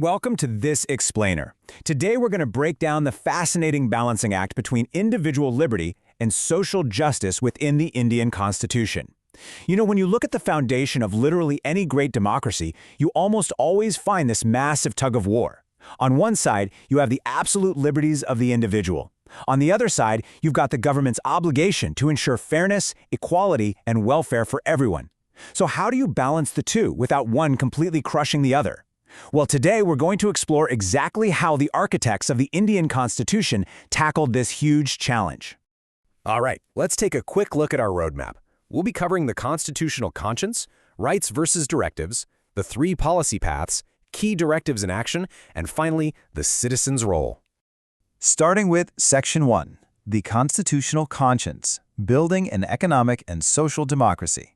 Welcome to this explainer. Today we're going to break down the fascinating balancing act between individual liberty and social justice within the Indian Constitution. You know, when you look at the foundation of literally any great democracy, you almost always find this massive tug of war. On one side, you have the absolute liberties of the individual. On the other side, you've got the government's obligation to ensure fairness, equality, and welfare for everyone. So how do you balance the two without one completely crushing the other? Well, today we're going to explore exactly how the architects of the Indian Constitution tackled this huge challenge. All right, let's take a quick look at our roadmap. We'll be covering the constitutional conscience, rights versus directives, the three policy paths, key directives in action, and finally, the citizen's role. Starting with Section 1, the constitutional conscience, building an economic and social democracy.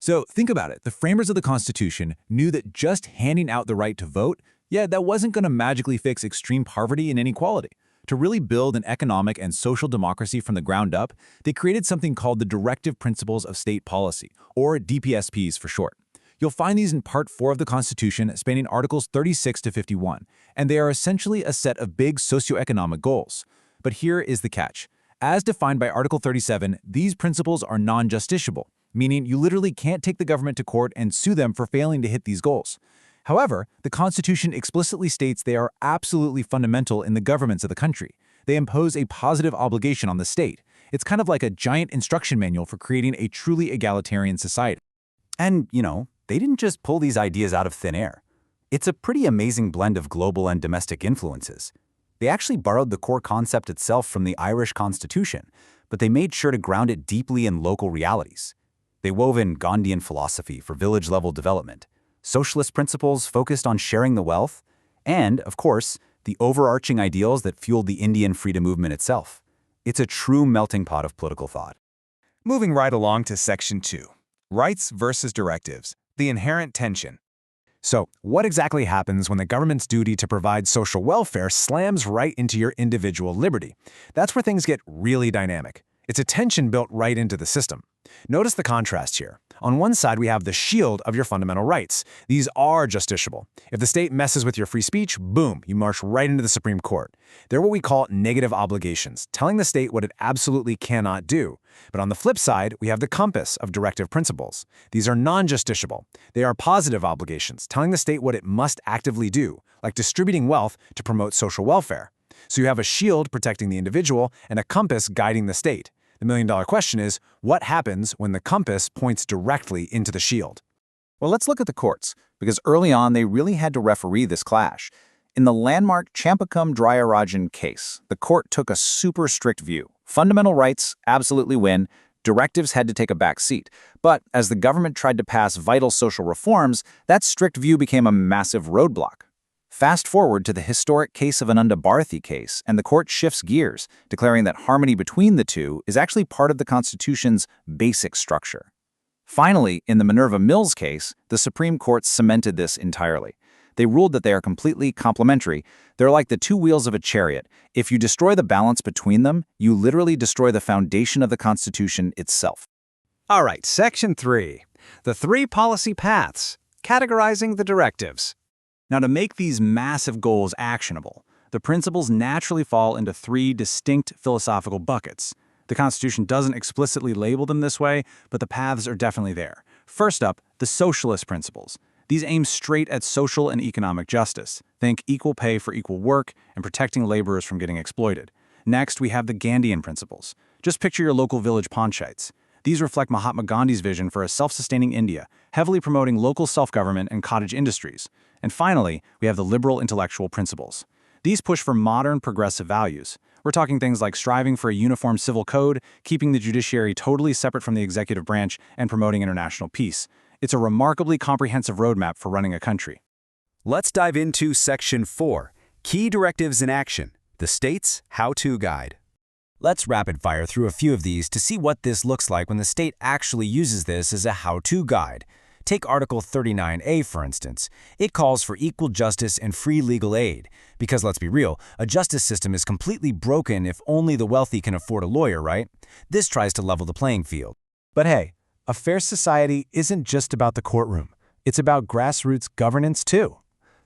So think about it. The framers of the Constitution knew that just handing out the right to vote, that wasn't going to magically fix extreme poverty and inequality. To really build an economic and social democracy from the ground up, they created something called the Directive Principles of State Policy, or DPSPs for short. You'll find these in Part 4 of the Constitution, spanning Articles 36 to 51, and they are essentially a set of big socioeconomic goals. But here is the catch. As defined by Article 37, these principles are non-justiciable, meaning you literally can't take the government to court and sue them for failing to hit these goals. However, the Constitution explicitly states they are absolutely fundamental in the governments of the country. They impose a positive obligation on the state. It's kind of like a giant instruction manual for creating a truly egalitarian society. And, they didn't just pull these ideas out of thin air. It's a pretty amazing blend of global and domestic influences. They actually borrowed the core concept itself from the Irish Constitution, but they made sure to ground it deeply in local realities. They wove in Gandhian philosophy for village-level development, socialist principles focused on sharing the wealth, and, of course, the overarching ideals that fueled the Indian freedom movement itself. It's a true melting pot of political thought. Moving right along to Section 2, Rights versus Directives, the inherent tension. So, what exactly happens when the government's duty to provide social welfare slams right into your individual liberty? That's where things get really dynamic. It's a tension built right into the system. Notice the contrast here. On one side, we have the shield of your fundamental rights. These are justiciable. If the state messes with your free speech, boom, you march right into the Supreme Court. They're what we call negative obligations, telling the state what it absolutely cannot do. But on the flip side, we have the compass of directive principles. These are non-justiciable. They are positive obligations, telling the state what it must actively do, like distributing wealth to promote social welfare. So you have a shield protecting the individual and a compass guiding the state. The million-dollar question is, what happens when the compass points directly into the shield? Well, let's look at the courts, because early on they really had to referee this clash. In the landmark Champakam-Dryarajan case, the court took a super strict view. Fundamental rights absolutely win, directives had to take a back seat. But as the government tried to pass vital social reforms, that strict view became a massive roadblock. Fast forward to the historic case of Ananda Bharati case, and the court shifts gears, declaring that harmony between the two is actually part of the Constitution's basic structure. Finally, in the Minerva Mills case, the Supreme Court cemented this entirely. They ruled that they are completely complementary. They're like the two wheels of a chariot. If you destroy the balance between them, you literally destroy the foundation of the Constitution itself. All right, Section 3, the three policy paths, categorizing the directives. Now, to make these massive goals actionable, the principles naturally fall into three distinct philosophical buckets. The Constitution doesn't explicitly label them this way, but the paths are definitely there. First up, the socialist principles. These aim straight at social and economic justice. Think equal pay for equal work and protecting laborers from getting exploited. Next, we have the Gandhian principles. Just picture your local village panchayats. These reflect Mahatma Gandhi's vision for a self-sustaining India, heavily promoting local self-government and cottage industries. And finally, we have the liberal intellectual principles. These push for modern progressive values. We're talking things like striving for a uniform civil code, keeping the judiciary totally separate from the executive branch, and promoting international peace. It's a remarkably comprehensive roadmap for running a country. Let's dive into Section 4, Key Directives in Action, the state's how-to guide. Let's rapid-fire through a few of these to see what this looks like when the state actually uses this as a how-to guide. Take Article 39A, for instance. It calls for equal justice and free legal aid. Because let's be real, a justice system is completely broken if only the wealthy can afford a lawyer, right? This tries to level the playing field. But hey, a fair society isn't just about the courtroom. It's about grassroots governance too.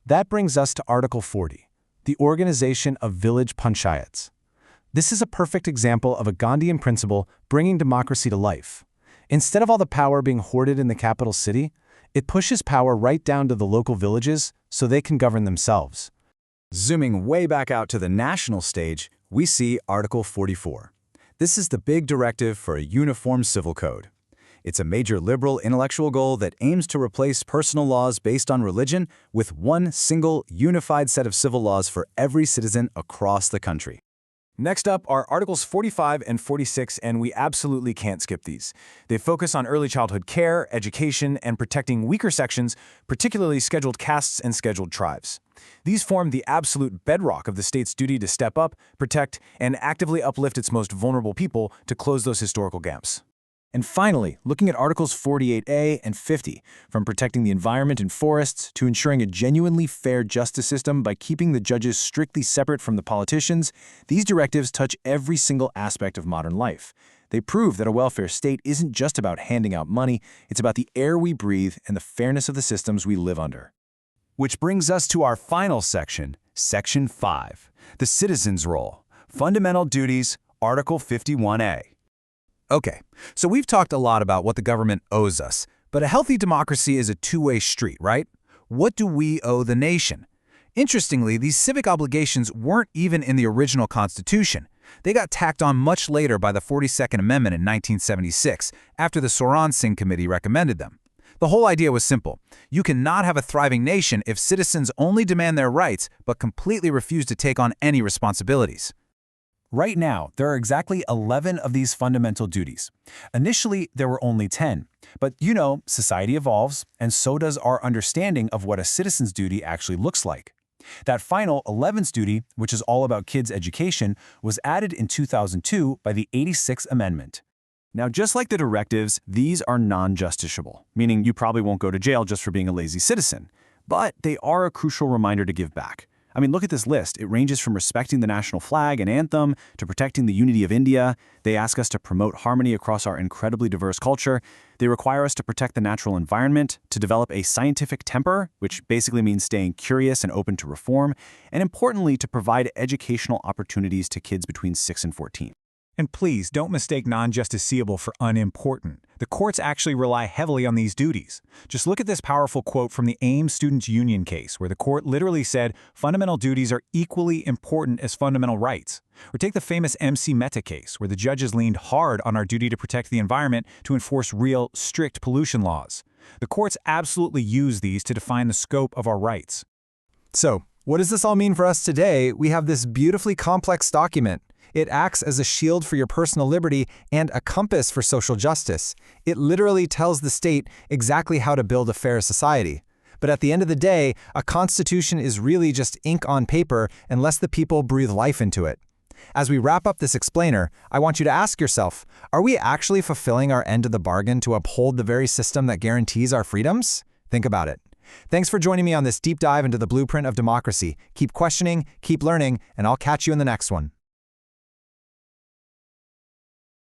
That brings us to Article 40, the organization of village panchayats. This is a perfect example of a Gandhian principle bringing democracy to life. Instead of all the power being hoarded in the capital city, it pushes power right down to the local villages so they can govern themselves. Zooming way back out to the national stage, we see Article 44. This is the big directive for a uniform civil code. It's a major liberal intellectual goal that aims to replace personal laws based on religion with one single, unified set of civil laws for every citizen across the country. Next up are Articles 45 and 46, and we absolutely can't skip these. They focus on early childhood care, education, and protecting weaker sections, particularly scheduled castes and scheduled tribes. These form the absolute bedrock of the state's duty to step up, protect, and actively uplift its most vulnerable people to close those historical gaps. And finally, looking at Articles 48A and 50, from protecting the environment and forests to ensuring a genuinely fair justice system by keeping the judges strictly separate from the politicians, these directives touch every single aspect of modern life. They prove that a welfare state isn't just about handing out money, it's about the air we breathe and the fairness of the systems we live under. Which brings us to our final section, Section 5, the citizen's role, fundamental duties, Article 51A. Okay, so we've talked a lot about what the government owes us, but a healthy democracy is a two-way street, right? What do we owe the nation? Interestingly, these civic obligations weren't even in the original Constitution. They got tacked on much later by the 42nd Amendment in 1976, after the Soran Singh Committee recommended them. The whole idea was simple. You cannot have a thriving nation if citizens only demand their rights but completely refuse to take on any responsibilities. Right now, there are exactly 11 of these fundamental duties. Initially, there were only 10. But you know, society evolves, and so does our understanding of what a citizen's duty actually looks like. That final 11th duty, which is all about kids' education, was added in 2002 by the 86th Amendment. Now, just like the directives, these are non-justiciable, meaning you probably won't go to jail just for being a lazy citizen. But they are a crucial reminder to give back. I mean, look at this list. It ranges from respecting the national flag and anthem to protecting the unity of India. They ask us to promote harmony across our incredibly diverse culture. They require us to protect the natural environment, to develop a scientific temper, which basically means staying curious and open to reform, and importantly, to provide educational opportunities to kids between 6 and 14. And please, don't mistake non-justiciable for unimportant. The courts actually rely heavily on these duties. Just look at this powerful quote from the AIBE Students Union case, where the court literally said fundamental duties are equally important as fundamental rights. Or take the famous MC Mehta case, where the judges leaned hard on our duty to protect the environment to enforce real, strict pollution laws. The courts absolutely use these to define the scope of our rights. So, what does this all mean for us today? We have this beautifully complex document. It acts as a shield for your personal liberty and a compass for social justice. It literally tells the state exactly how to build a fair society. But at the end of the day, a constitution is really just ink on paper unless the people breathe life into it. As we wrap up this explainer, I want you to ask yourself, are we actually fulfilling our end of the bargain to uphold the very system that guarantees our freedoms? Think about it. Thanks for joining me on this deep dive into the blueprint of democracy. Keep questioning, keep learning, and I'll catch you in the next one.